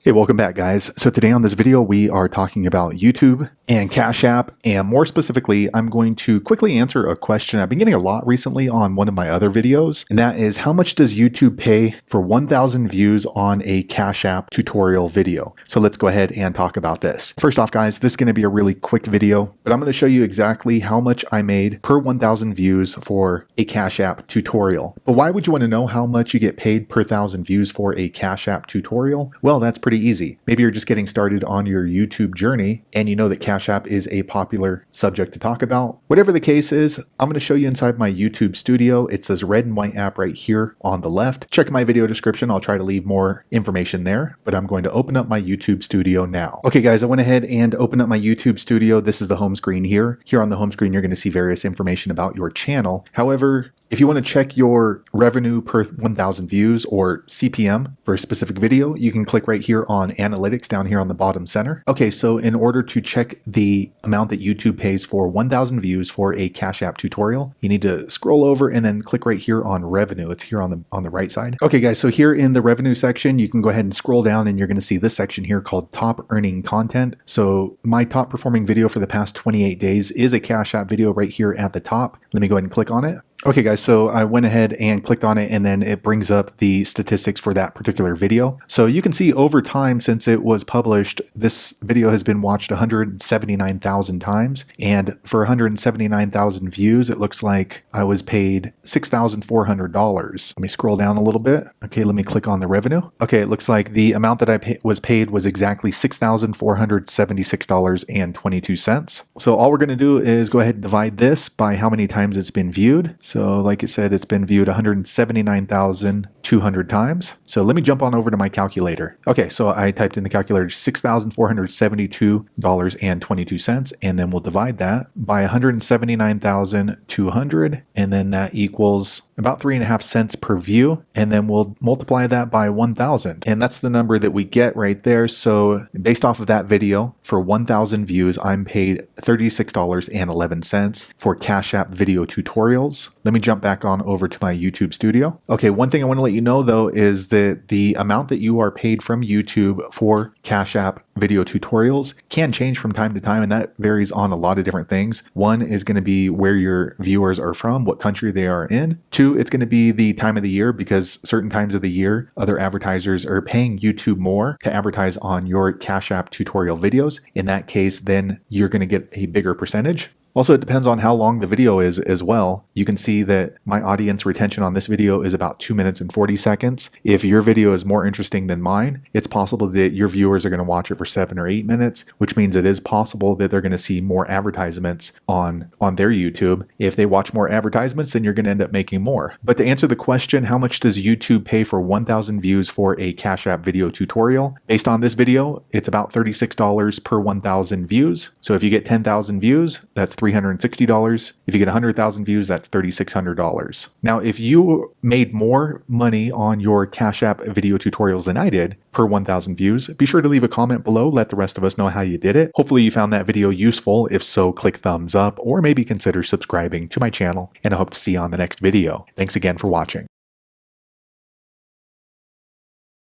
Hey, welcome back, guys. So today on this video, we are talking about YouTube and Cash App, and more specifically, I'm going to quickly answer a question I've been getting a lot recently on one of my other videos, and that is, how much does YouTube pay for 1,000 views on a Cash App tutorial video? So let's go ahead and talk about this. First off, guys, this is going to be a really quick video, but I'm going to show you exactly how much I made per 1,000 views for a Cash App tutorial. But why would you want to know how much you get paid per 1,000 views for a Cash App tutorial? Well, that's pretty easy. Maybe you're just getting started on your YouTube journey and you know that Cash App is a popular subject to talk about. Whatever the case is, I'm going to show you inside my YouTube studio. It's this red and white app right here on the left. Check my video description. I'll try to leave more information there, but I'm going to open up my YouTube studio now. Okay, guys, I went ahead and opened up my YouTube studio. This is the home screen here. Here on the home screen, you're going to see various information about your channel. However, if you want to check your revenue per 1,000 views or CPM for a specific video, you can click right here on analytics down here on the bottom center. Okay, so in order to check the amount that YouTube pays for 1,000 views for a Cash App tutorial, you need to scroll over and then click right here on revenue. It's here on the right side. Okay, guys, so here in the revenue section, you can go ahead and scroll down and you're going to see this section here called top earning content. So my top performing video for the past 28 days is a Cash App video right here at the top. Let me go ahead and click on it. Okay, guys, so I went ahead and clicked on it, and then it brings up the statistics for that particular video. So you can see over time since it was published, this video has been watched 179,000 times. And for 179,000 views, it looks like I was paid $6,400. Let me scroll down a little bit. Okay, let me click on the revenue. Okay, it looks like the amount that I was paid was exactly $6,476.22. So all we're going to do is go ahead and divide this by how many times it's been viewed. So like I said, it's been viewed 179,200 times. So let me jump on over to my calculator. Okay, so I typed in the calculator $6,472.22, and then we'll divide that by 179,200, and then that equals about 3.5 cents per view, and then we'll multiply that by 1,000, and that's the number that we get right there. So based off of that video, for 1,000 views, I'm paid $36.11 for Cash App video tutorials. Let me jump back on over to my YouTube studio. Okay, one thing I want to let you know though is that the amount that you are paid from YouTube for Cash App video tutorials can change from time to time, and that varies on a lot of different things. One is going to be where your viewers are from, what country they are in. Two, it's going to be the time of the year, because certain times of the year, other advertisers are paying YouTube more to advertise on your Cash App tutorial videos. In that case, then you're going to get a bigger percentage. Also, it depends on how long the video is as well. You can see that my audience retention on this video is about 2 minutes and 40 seconds. If your video is more interesting than mine, it's possible that your viewers are going to watch it for 7 or 8 minutes, which means it is possible that they're going to see more advertisements on their YouTube. If they watch more advertisements, then you're going to end up making more. But to answer the question, how much does YouTube pay for 1,000 views for a Cash App video tutorial? Based on this video, it's about $36 per 1,000 views. So if you get 10,000 views, that's $360. If you get 100,000 views, that's $3,600. Now, if you made more money on your Cash App video tutorials than I did per 1,000 views, be sure to leave a comment below. Let the rest of us know how you did it. Hopefully you found that video useful. If so, click thumbs up or maybe consider subscribing to my channel, and I hope to see you on the next video. Thanks again for watching.